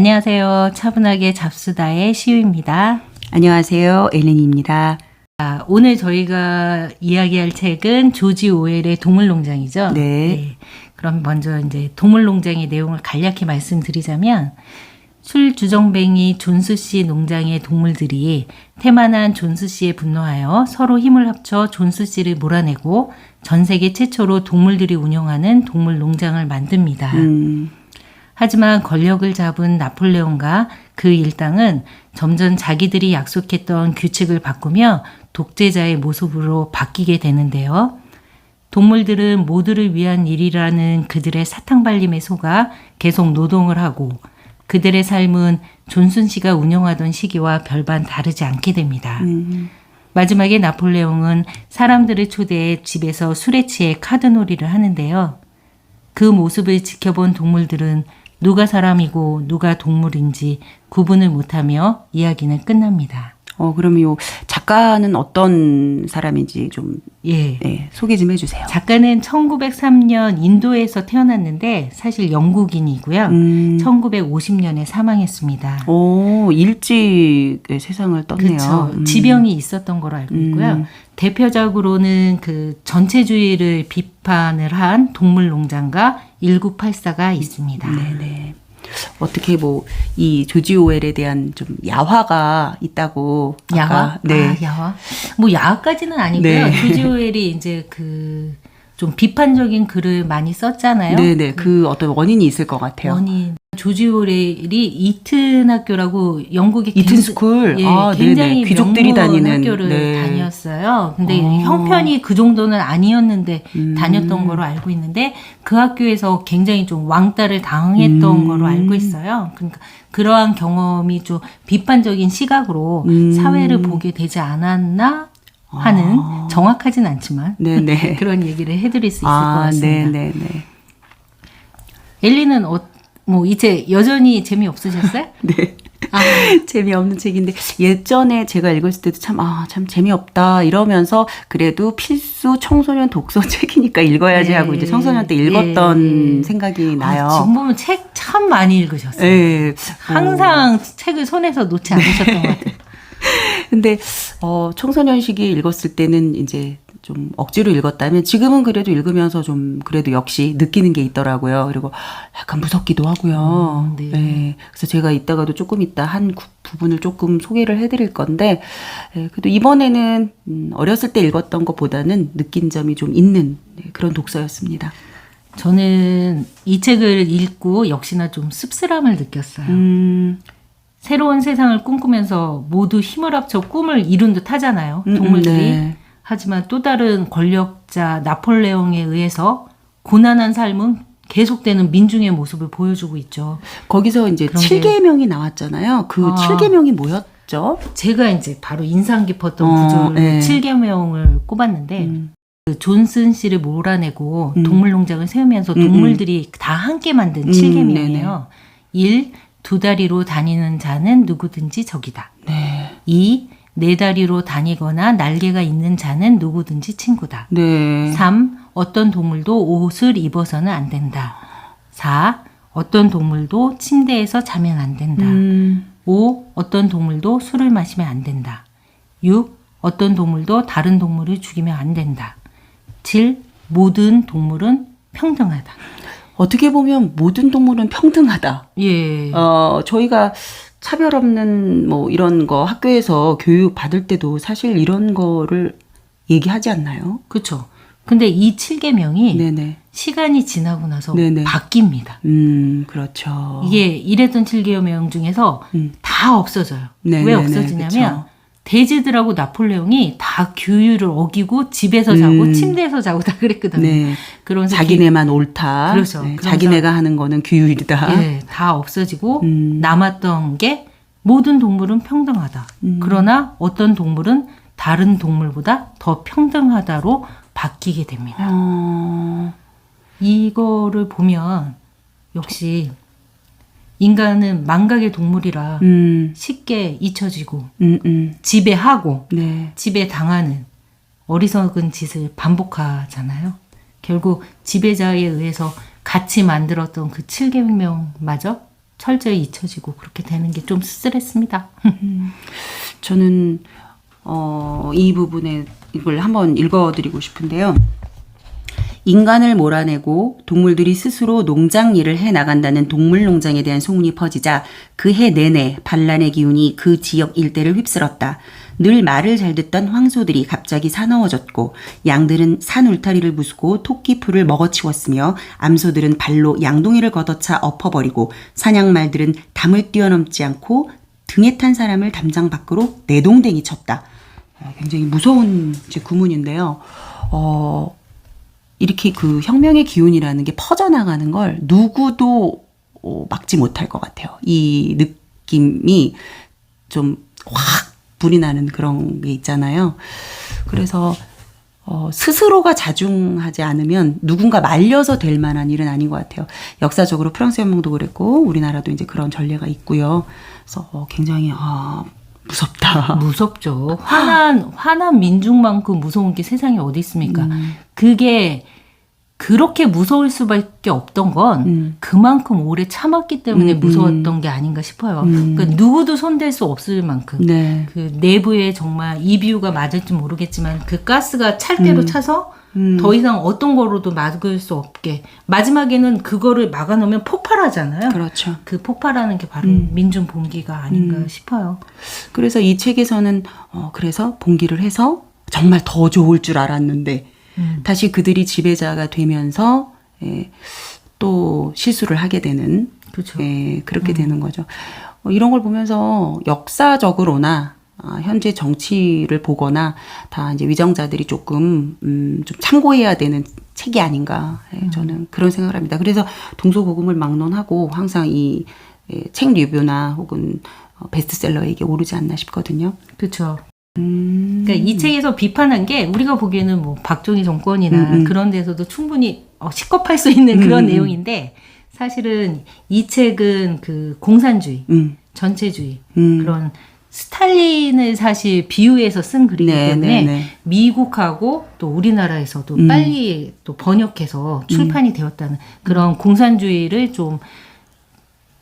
안녕하세요. 차분하게 잡수다의 시우입니다. 안녕하세요. 엘렌입니다. 오늘 저희가 이야기할 책은 조지 오웰의 동물농장이죠. 네. 그럼 먼저 이제 동물농장의 내용을 간략히 말씀드리자면 술주정뱅이 존스 씨 농장의 동물들이 태만한 존스 씨에 분노하여 서로 힘을 합쳐 존스 씨를 몰아내고 전 세계 최초로 동물들이 운영하는 동물농장을 만듭니다. 하지만 권력을 잡은 나폴레옹과 그 일당은 점점 자기들이 약속했던 규칙을 바꾸며 독재자의 모습으로 바뀌게 되는데요. 동물들은 모두를 위한 일이라는 그들의 사탕발림에 속아 계속 노동을 하고 그들의 삶은 존슨 씨가 운영하던 시기와 별반 다르지 않게 됩니다. 마지막에 나폴레옹은 사람들을 초대해 집에서 술에 취해 카드놀이를 하는데요. 그 모습을 지켜본 동물들은 누가 사람이고 누가 동물인지 구분을 못하며 이야기는 끝납니다. 그러면 요 작가는 어떤 사람인지 좀 소개 좀 해주세요. 작가는 1903년 인도에서 태어났는데 사실 영국인이고요. 1950년에 사망했습니다. 일찍 세상을 떴네요. 그렇죠. 지병이 있었던 걸로 알고 있고요. 대표적으로는 그 전체주의를 비판을 한 동물농장과 1984가 있습니다. 네네. 어떻게 이 조지 오웰에 대한 좀 야화가 있다고. 야화? 네. 야화? 야화까지는 아니고요. 네. 조지 오웰이 이제 좀 비판적인 글을 많이 썼잖아요. 네네. 그 어떤 원인이 있을 것 같아요. 조지 오웰이 이튼 학교라고 영국의 이튼 스쿨. 굉장히 귀족들이 다니는 학교를 다녔어요. 근데 형편이 그 정도는 아니었는데 다녔던 거로 알고 있는데 그 학교에서 굉장히 좀 왕따를 당했던 거로 알고 있어요. 그러니까 그러한 경험이 좀 비판적인 시각으로 사회를 보게 되지 않았나 하는 정확하진 않지만 그런 얘기를 해드릴 수 있을 것 같습니다. 네네네. 엘리는 이제 여전히 재미없으셨어요? 네. 재미없는 책인데 예전에 제가 읽었을 때도 참 재미없다 이러면서 그래도 필수 청소년 독서 책이니까 읽어야지 하고 이제 청소년 때 읽었던 생각이 나요. 지금 보면 책 참 많이 읽으셨어요. 네. 항상 책을 손에서 놓지 않으셨던 것 같아요. 근데 청소년 시기에 읽었을 때는 이제 좀 억지로 읽었다면 지금은 그래도 읽으면서 좀 그래도 역시 느끼는 게 있더라고요. 그리고 약간 무섭기도 하고요. 네. 그래서 제가 이따가도 조금 이따 한 부분을 조금 소개를 해드릴 건데 그래도 이번에는 어렸을 때 읽었던 것보다는 느낀 점이 좀 있는 그런 독서였습니다. 저는 이 책을 읽고 역시나 좀 씁쓸함을 느꼈어요. 새로운 세상을 꿈꾸면서 모두 힘을 합쳐 꿈을 이룬 듯 하잖아요. 동물들이. 하지만 또 다른 권력자 나폴레옹에 의해서 고난한 삶은 계속되는 민중의 모습을 보여주고 있죠. 거기서 이제 7계명이 나왔잖아요. 그 7계명이 뭐였죠? 제가 이제 바로 인상 깊었던 구절로 7계명을 꼽았는데 그 존슨 씨를 몰아내고 동물농장을 세우면서 동물들이 다 함께 만든 7계명이에요. 1. 두 다리로 다니는 자는 누구든지 적이다. 2. 네 다리로 다니거나 날개가 있는 자는 누구든지 친구다. 3. 어떤 동물도 옷을 입어서는 안 된다. 4. 어떤 동물도 침대에서 자면 안 된다. 5. 어떤 동물도 술을 마시면 안 된다. 6. 어떤 동물도 다른 동물을 죽이면 안 된다. 7. 모든 동물은 평등하다. 어떻게 보면 모든 동물은 평등하다. 예. 저희가 차별 없는 이런 거 학교에서 교육 받을 때도 사실 이런 거를 얘기하지 않나요? 그렇죠. 근데 이 7계명이 시간이 지나고 나서 바뀝니다. 그렇죠. 이게 이랬던 7계명 중에서 다 없어져요. 왜 없어지냐면 그쵸. 돼지들하고 나폴레옹이 다 규율을 어기고 집에서 자고 침대에서 자고 다 그랬거든요. 그러면서 자기네만 옳다. 그렇죠. 자기네가 하는 거는 규율이다. 다 없어지고 남았던 게 모든 동물은 평등하다. 그러나 어떤 동물은 다른 동물보다 더 평등하다로 바뀌게 됩니다. 이거를 보면 역시 인간은 망각의 동물이라 쉽게 잊혀지고 지배하고 지배당하는 어리석은 짓을 반복하잖아요. 결국 지배자에 의해서 같이 만들었던 그 7계명마저 철저히 잊혀지고 그렇게 되는 게 좀 씁쓸했습니다. 저는 이 부분에 이걸 한번 읽어드리고 싶은데요. 인간을 몰아내고 동물들이 스스로 농장 일을 해 나간다는 동물농장에 대한 소문이 퍼지자 그 해 내내 반란의 기운이 그 지역 일대를 휩쓸었다. 늘 말을 잘 듣던 황소들이 갑자기 사나워졌고 양들은 산 울타리를 부수고 토끼풀을 먹어치웠으며 암소들은 발로 양동이를 걷어차 엎어버리고 사냥말들은 담을 뛰어넘지 않고 등에 탄 사람을 담장 밖으로 내동댕이 쳤다. 굉장히 무서운 구문인데요. 이렇게 그 혁명의 기운이라는 게 퍼져나가는 걸 누구도 막지 못할 것 같아요. 이 느낌이 좀 확 불이 나는 그런 게 있잖아요. 그래서 스스로가 자중하지 않으면 누군가 말려서 될 만한 일은 아닌 것 같아요. 역사적으로 프랑스 혁명도 그랬고 우리나라도 이제 그런 전례가 있고요. 그래서 굉장히 무섭다. 무섭죠. 화난 민중만큼 무서운 게 세상에 어디 있습니까? 그게 그렇게 무서울 수밖에 없던 건 그만큼 오래 참았기 때문에 무서웠던 게 아닌가 싶어요. 그러니까 누구도 손댈 수 없을 만큼 네. 그 내부에 정말 이 비유가 맞을지 모르겠지만 그 가스가 찰대로 차서 더 이상 어떤 거로도 막을 수 없게 마지막에는 그거를 막아놓으면 폭발하잖아요. 그렇죠. 그 폭발하는 게 바로 민중 봉기가 아닌가 싶어요. 그래서 이 책에서는 그래서 봉기를 해서 정말 더 좋을 줄 알았는데 다시 그들이 지배자가 되면서 또 실수를 하게 되는 그렇죠. 그렇게 되는 거죠. 이런 걸 보면서 역사적으로나 현재 정치를 보거나 다 이제 위정자들이 조금 좀 참고해야 되는 책이 아닌가 저는 그런 생각을 합니다. 그래서 동서고금을 막론하고 항상 이 책 리뷰나 혹은 베스트셀러에 이게 오르지 않나 싶거든요. 그렇죠. 그러니까 이 책에서 비판한 게 우리가 보기에는 뭐 박정희 정권이나 그런 데서도 충분히 식겁할 수 있는 그런 내용인데 사실은 이 책은 그 공산주의, 전체주의 그런 스탈린을 사실 비유해서 쓴 글이기 때문에 미국하고 또 우리나라에서도 빨리 또 번역해서 출판이 되었다는 그런 공산주의를 좀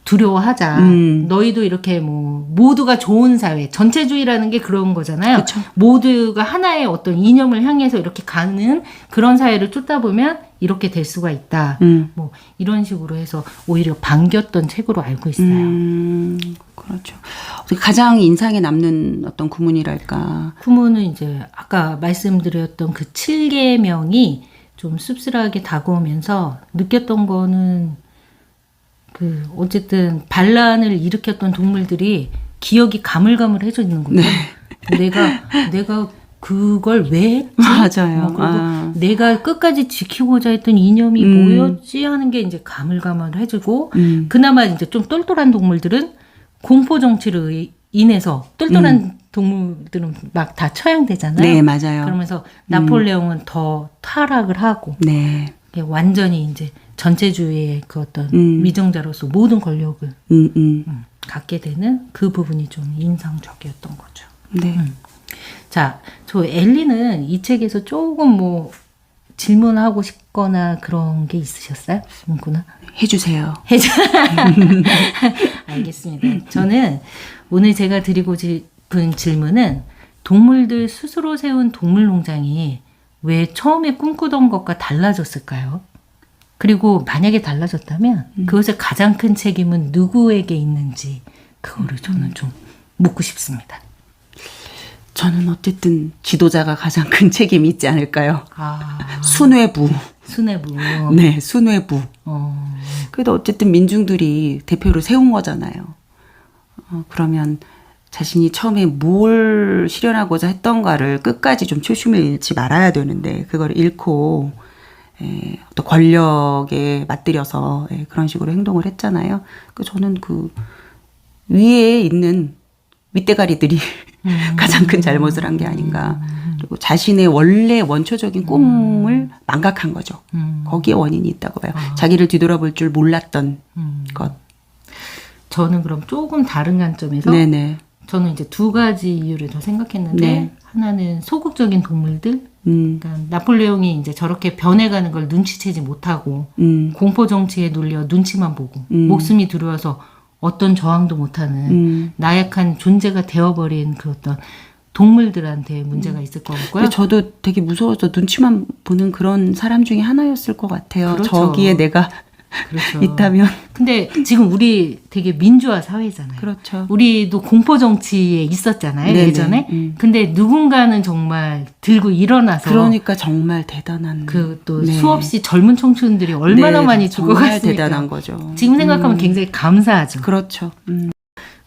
두려워하자. 너희도 이렇게 뭐 모두가 좋은 사회, 전체주의라는 게 그런 거잖아요. 그쵸. 모두가 하나의 어떤 이념을 향해서 이렇게 가는 그런 사회를 쫓다 보면 이렇게 될 수가 있다. 뭐 이런 식으로 해서 오히려 반겼던 책으로 알고 있어요. 그렇죠. 가장 인상에 남는 어떤 구문이랄까. 구문은 이제 아까 말씀드렸던 그 7계명이 좀 씁쓸하게 다가오면서 느꼈던 거는 그 어쨌든 반란을 일으켰던 동물들이 기억이 가물가물해져 있는 거예요. 네. 내가 그걸 왜 했지? 맞아요. 그리고 내가 끝까지 지키고자 했던 이념이 뭐였지 하는 게 이제 가물가물해지고 그나마 이제 좀 똘똘한 동물들은 공포 정치로 인해서 똘똘한 동물들은 막 다 처형되잖아요. 네, 맞아요. 그러면서 나폴레옹은 더 타락을 하고 네. 완전히 이제 전체주의의 그 어떤 위정자로서 모든 권력을 갖게 되는 그 부분이 좀 인상적이었던 거죠. 네. 자, 저 엘리는 이 책에서 조금 뭐 질문하고 싶거나 그런 게 있으셨어요? 문구나? 해주세요. 알겠습니다. 저는 오늘 제가 드리고 싶은 질문은 동물들 스스로 세운 동물농장이 왜 처음에 꿈꾸던 것과 달라졌을까요? 그리고 만약에 달라졌다면 그것의 가장 큰 책임은 누구에게 있는지 그거를 저는 좀 묻고 싶습니다. 저는 어쨌든 지도자가 가장 큰 책임이 있지 않을까요? 순회부. 순회부. 네, 순회부. 그래도 어쨌든 민중들이 대표를 세운 거잖아요. 그러면 자신이 처음에 뭘 실현하고자 했던가를 끝까지 좀 초심을 잃지 말아야 되는데 그걸 잃고 또 권력에 맞들여서 그런 식으로 행동을 했잖아요. 저는 그 위에 있는 윗대가리들이 가장 큰 잘못을 한 게 아닌가. 그리고 자신의 원래 원초적인 꿈을 망각한 거죠. 거기에 원인이 있다고 봐요. 자기를 뒤돌아볼 줄 몰랐던 것. 저는 그럼 조금 다른 관점에서 네네. 저는 이제 두 가지 이유를 더 생각했는데 네. 하나는 소극적인 동물들 그러니까 나폴레옹이 이제 저렇게 변해가는 걸 눈치채지 못하고 공포 정치에 눌려 눈치만 보고 목숨이 두려워서 어떤 저항도 못하는 나약한 존재가 되어버린 그 어떤 동물들한테 문제가 있을 것 같고요. 근데 저도 되게 무서워서 눈치만 보는 그런 사람 중에 하나였을 것 같아요. 그렇죠. 저기에 내가 그렇죠. 있다면. 근데 지금 우리 되게 민주화 사회잖아요. 그렇죠. 우리도 공포 정치에 있었잖아요. 네네. 예전에. 근데 누군가는 정말 들고 일어나서 그러니까 정말 대단한. 그 또 네. 수없이 젊은 청춘들이 얼마나 네, 많이 정말 죽어갔습니까. 대단한 거죠. 지금 생각하면 굉장히 감사하죠. 그렇죠.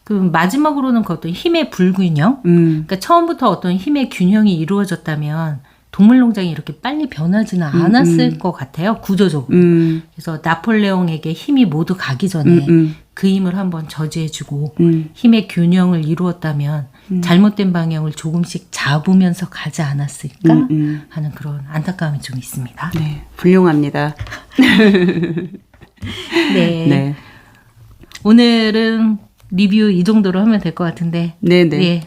그 마지막으로는 그 어떤 힘의 불균형. 그러니까 처음부터 어떤 힘의 균형이 이루어졌다면 동물농장이 이렇게 빨리 변하지는 않았을 것 같아요. 구조적으로. 그래서 나폴레옹에게 힘이 모두 가기 전에 그 힘을 한번 저지해주고 힘의 균형을 이루었다면 잘못된 방향을 조금씩 잡으면서 가지 않았을까 하는 그런 안타까움이 좀 있습니다. 네, 훌륭합니다. 네. 네. 오늘은 리뷰 이 정도로 하면 될 것 같은데. 네네. 예.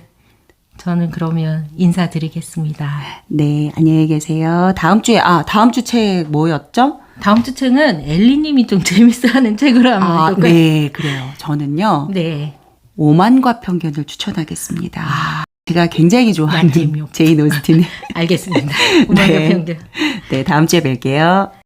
저는 그러면 인사드리겠습니다. 네, 안녕히 계세요. 다음 주 책 뭐였죠? 다음 주 책은 엘리님이 좀 재밌어하는 책으로 하면 어떨까요? 네, 그래요. 저는요, 네. 오만과 편견을 추천하겠습니다. 제가 굉장히 좋아하는 난 재미없다. 제인 오스틴의. 알겠습니다. 오만과 네. 편견. 네, 다음 주에 뵐게요.